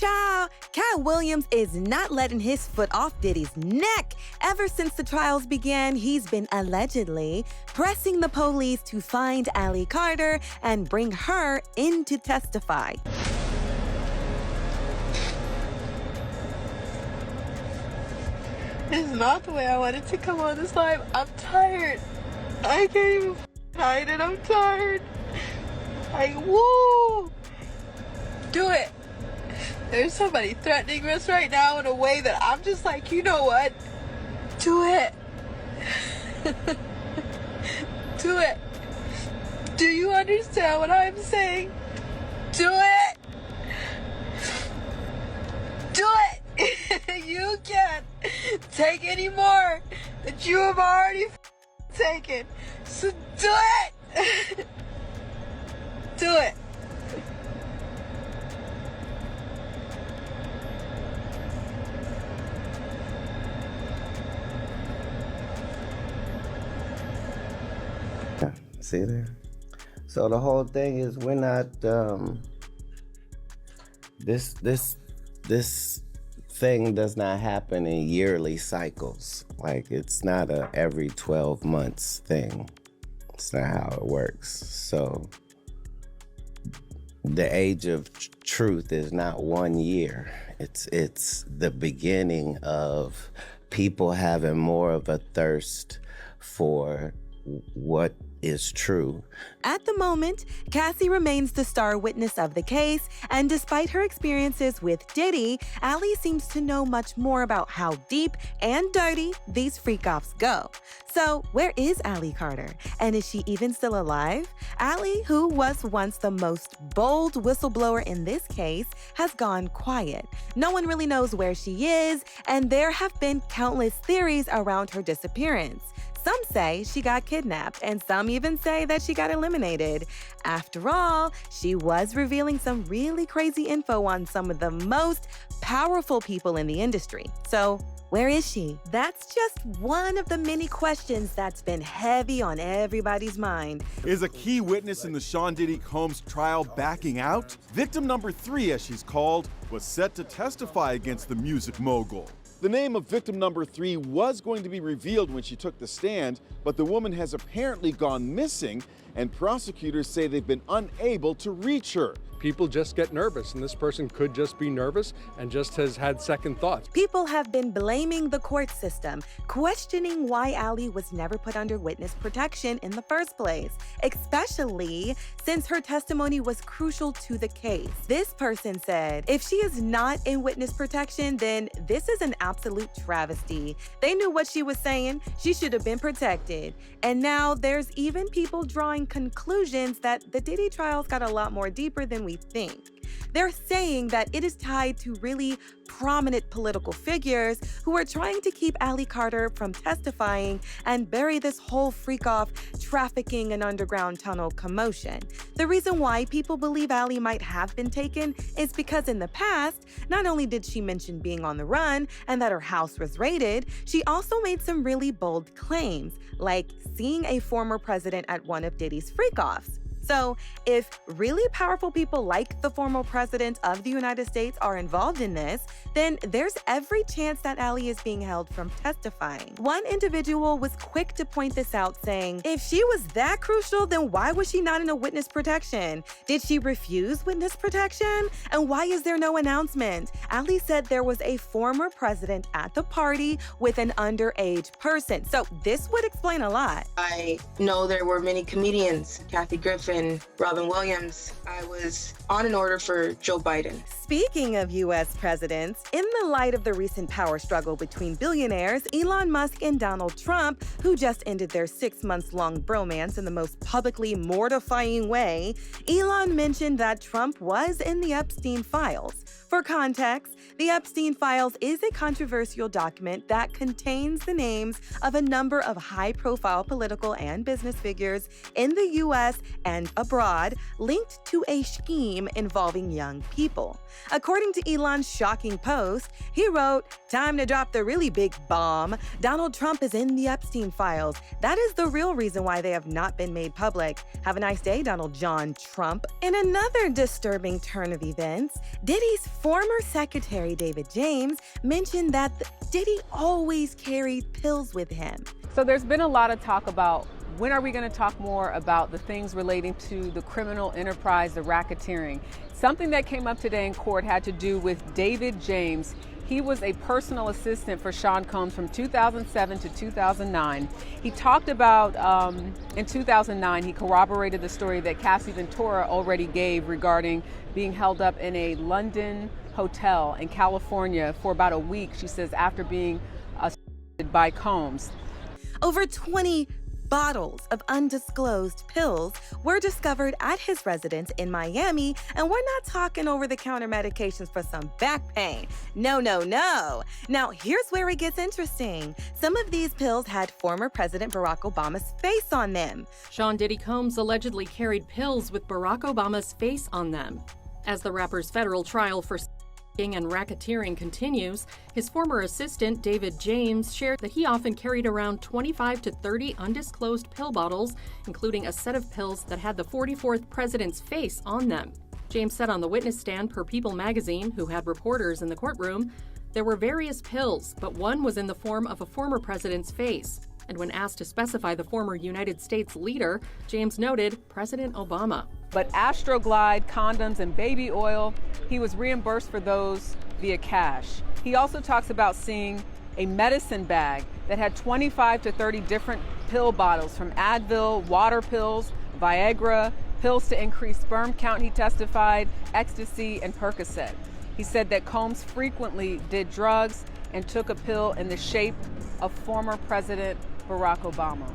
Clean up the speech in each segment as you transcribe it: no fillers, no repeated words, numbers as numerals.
Child, Katt Williams is not letting his foot off Diddy's neck. Ever since the trials began, he's been allegedly pressing the police to find Ally Carter and bring her in to testify. It's not the way I wanted to come on this live. I'm tired. I can't even hide it. I'm tired. Woo! Do it. There's somebody threatening us right now in a way that I'm just like, you know what? Do it. Do it. Do you understand what I'm saying? Do it. Do it. You can't take any more that you have already taken. So do it. Do it. See there? So the whole thing is we're not this thing does not happen in yearly cycles. Like, it's not a every 12 months thing. It's not how it works. So the age of truth is not 1 year. It's the beginning of people having more of a thirst for what is true. At the moment, Cassie remains the star witness of the case, and despite her experiences with Diddy, Ally seems to know much more about how deep and dirty these freak-offs go. So where is Ally Carter? And is she even still alive? Ally, who was once the most bold whistleblower in this case, has gone quiet. No one really knows where she is, and there have been countless theories around her disappearance. Some say she got kidnapped, and some even say that she got eliminated. After all, she was revealing some really crazy info on some of the most powerful people in the industry. So, where is she? That's just one of the many questions that's been heavy on everybody's mind. Is a key witness in the Sean Diddy Combs trial backing out? Victim number 3, as she's called, was set to testify against the music mogul. The name of victim number 3 was going to be revealed when she took the stand, but the woman has apparently gone missing, and prosecutors say they've been unable to reach her. People just get nervous, and this person could just be nervous and just has had second thoughts. People have been blaming the court system, questioning why Ally was never put under witness protection in the first place, especially since her testimony was crucial to the case. This person said, if she is not in witness protection, then this is an absolute travesty. They knew what she was saying. She should have been protected. And now there's even people drawing conclusions that the Diddy trials got a lot more deeper than we think. They're saying that it is tied to really prominent political figures who are trying to keep Ally Carter from testifying and bury this whole freak-off trafficking and underground tunnel commotion. The reason why people believe Ally might have been taken is because in the past, not only did she mention being on the run and that her house was raided, she also made some really bold claims, like seeing a former president at one of Diddy's freak-offs. So, if really powerful people like the former president of the United States are involved in this, then there's every chance that Ally is being held from testifying. One individual was quick to point this out, saying, if she was that crucial, then why was she not in a witness protection? Did she refuse witness protection? And why is there no announcement? Ally said there was a former president at the party with an underage person. So this would explain a lot. I know there were many comedians, Kathy Griffin, Robin Williams. I was on an order for Joe Biden. Speaking of U.S. presidents, in the light of the recent power struggle between billionaires Elon Musk and Donald Trump, who just ended their 6-month-long bromance in the most publicly mortifying way, Elon mentioned that Trump was in the Epstein files. For context, the Epstein files is a controversial document that contains the names of a number of high-profile political and business figures in the U.S. and abroad linked to a scheme involving young people. According to Elon's shocking post, he wrote, "Time to drop the really big bomb. Donald Trump is in the Epstein files. That is the real reason why they have not been made public. Have a nice day, Donald John Trump." In another disturbing turn of events, Diddy's former secretary, David James, mentioned that Diddy always carried pills with him. So there's been a lot of talk about when are we going to talk more about the things relating to the criminal enterprise, the racketeering. Something that came up today in court had to do with David James. He was a personal assistant for Sean Combs from 2007 to 2009. He talked about, in 2009, he corroborated the story that Cassie Ventura already gave regarding being held up in a London hotel in California for about a week, she says, after being assaulted by Combs. Over 20 bottles of undisclosed pills were discovered at his residence in Miami, and we're not talking over-the-counter medications for some back pain. No, no, no. Now, here's where it gets interesting. Some of these pills had former President Barack Obama's face on them. Sean Diddy Combs allegedly carried pills with Barack Obama's face on them. As the rapper's federal trial for and racketeering continues, his former assistant, David James, shared that he often carried around 25 to 30 undisclosed pill bottles, including a set of pills that had the 44th president's face on them. James said on the witness stand per People magazine, who had reporters in the courtroom, there were various pills, but one was in the form of a former president's face. And when asked to specify the former United States leader, James noted President Obama. But Astroglide, condoms, and baby oil, he was reimbursed for those via cash. He also talks about seeing a medicine bag that had 25 to 30 different pill bottles, from Advil, water pills, Viagra, pills to increase sperm count, he testified, ecstasy, and Percocet. He said that Combs frequently did drugs and took a pill in the shape of former President Barack Obama.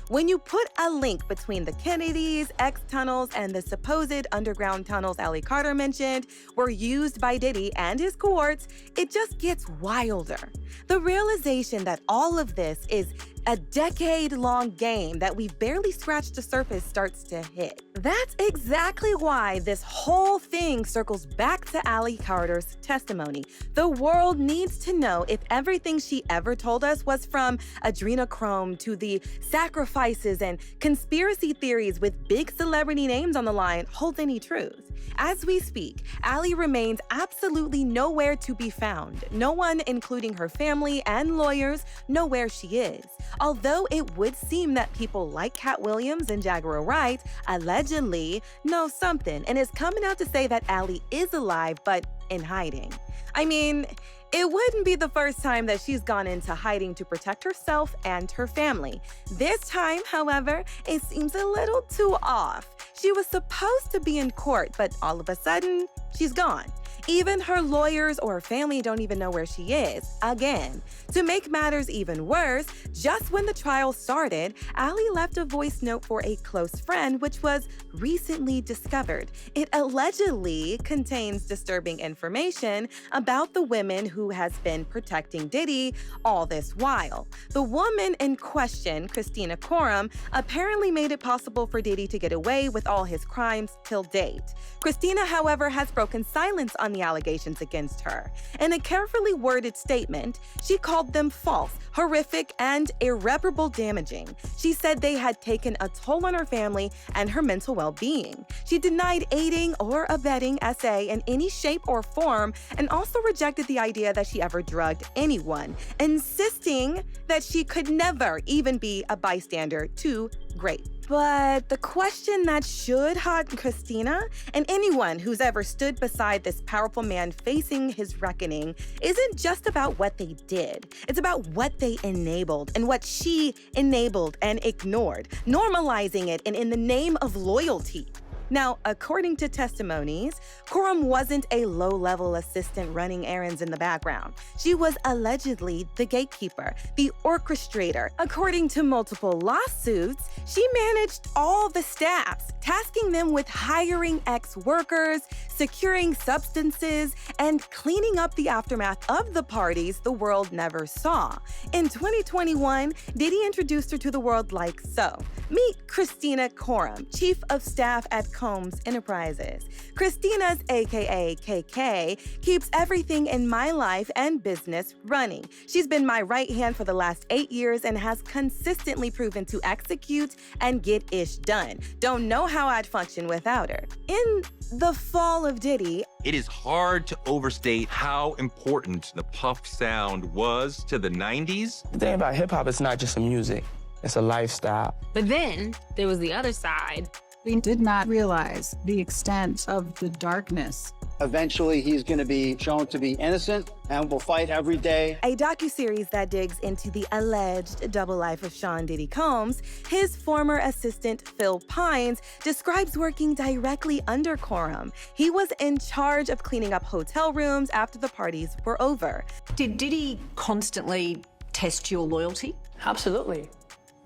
When you put a link between the Kennedys, X-tunnels, and the supposed underground tunnels Ali Carter mentioned were used by Diddy and his cohorts, it just gets wilder. The realization that all of this is a decade-long game that we've barely scratched the surface starts to hit. That's exactly why this whole thing circles back to Ali Carter's testimony. The world needs to know if everything she ever told us was from adrenochrome to the sacrifices and conspiracy theories with big celebrity names on the line holds any truth. As we speak, Ali remains absolutely nowhere to be found. No one, including her family and lawyers, know where she is. Although it would seem that people like Katt Williams and Jaguar Wright allegedly know something and is coming out to say that Ali is alive but in hiding. I mean, it wouldn't be the first time that she's gone into hiding to protect herself and her family. This time, however, it seems a little too off. She was supposed to be in court, but all of a sudden, she's gone. Even her lawyers or her family don't even know where she is, again. To make matters even worse, just when the trial started, Ali left a voice note for a close friend, which was recently discovered. It allegedly contains disturbing information about the women who has been protecting Diddy all this while. The woman in question, Christina Coram, apparently made it possible for Diddy to get away with all his crimes till date. Christina, however, has broken silence on the allegations against her. In a carefully worded statement, she called them false, horrific, and irreparable damaging. She said they had taken a toll on her family and her mental well-being. She denied aiding or abetting SA in any shape or form, and also rejected the idea that she ever drugged anyone, insisting that she could never even be a bystander to rape. But the question that should haunt Christina and anyone who's ever stood beside this powerful man facing his reckoning isn't just about what they did. It's about what they enabled and what she enabled and ignored, normalizing it and in the name of loyalty. Now, according to testimonies, Coram wasn't a low-level assistant running errands in the background. She was allegedly the gatekeeper, the orchestrator. According to multiple lawsuits, she managed all the staffs, tasking them with hiring ex-workers, securing substances, and cleaning up the aftermath of the parties the world never saw. In 2021, Diddy introduced her to the world like so. Meet Christina Coram, Chief of Staff at Combs Enterprises. Christina's aka KK keeps everything in my life and business running. She's been my right hand for the last 8 years and has consistently proven to execute and get ish done. Don't know how I'd function without her. In the fall of Diddy, it is hard to overstate how important the Puff sound was to the 90s. The thing about hip-hop, it's not just a music, it's a lifestyle. But then there was the other side. We did not realize the extent of the darkness. Eventually, he's going to be shown to be innocent and will fight every day. A docuseries that digs into the alleged double life of Sean Diddy Combs, his former assistant Phil Pines describes working directly under Coram. He was in charge of cleaning up hotel rooms after the parties were over. Did Diddy constantly test your loyalty? Absolutely.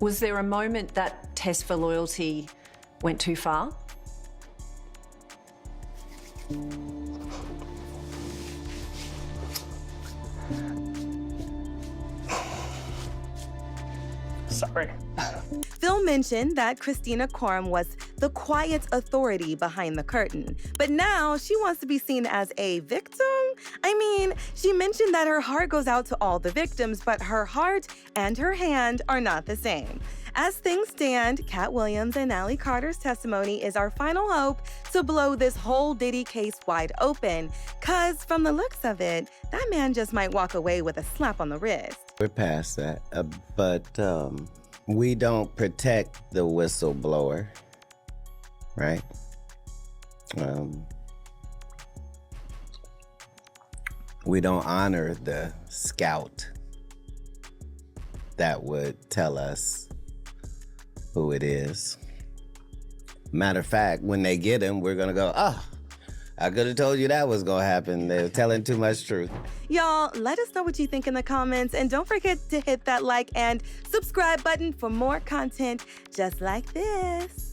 Was there a moment that test for loyalty went too far? Sorry. Phil mentioned that Christina Coram was the quiet authority behind the curtain, but now she wants to be seen as a victim? I mean, she mentioned that her heart goes out to all the victims, but her heart and her hand are not the same. As things stand, Katt Williams and Ally Carter's testimony is our final hope to blow this whole Diddy case wide open, cause from the looks of it, that man just might walk away with a slap on the wrist. We're past that, but we don't protect the whistleblower, right? We don't honor the scout that would tell us who it is. Matter of fact, when they get him, we're gonna go, I could have told you that was gonna happen. They're telling too much truth. Y'all, let us know what you think in the comments, and don't forget to hit that like and subscribe button for more content just like this.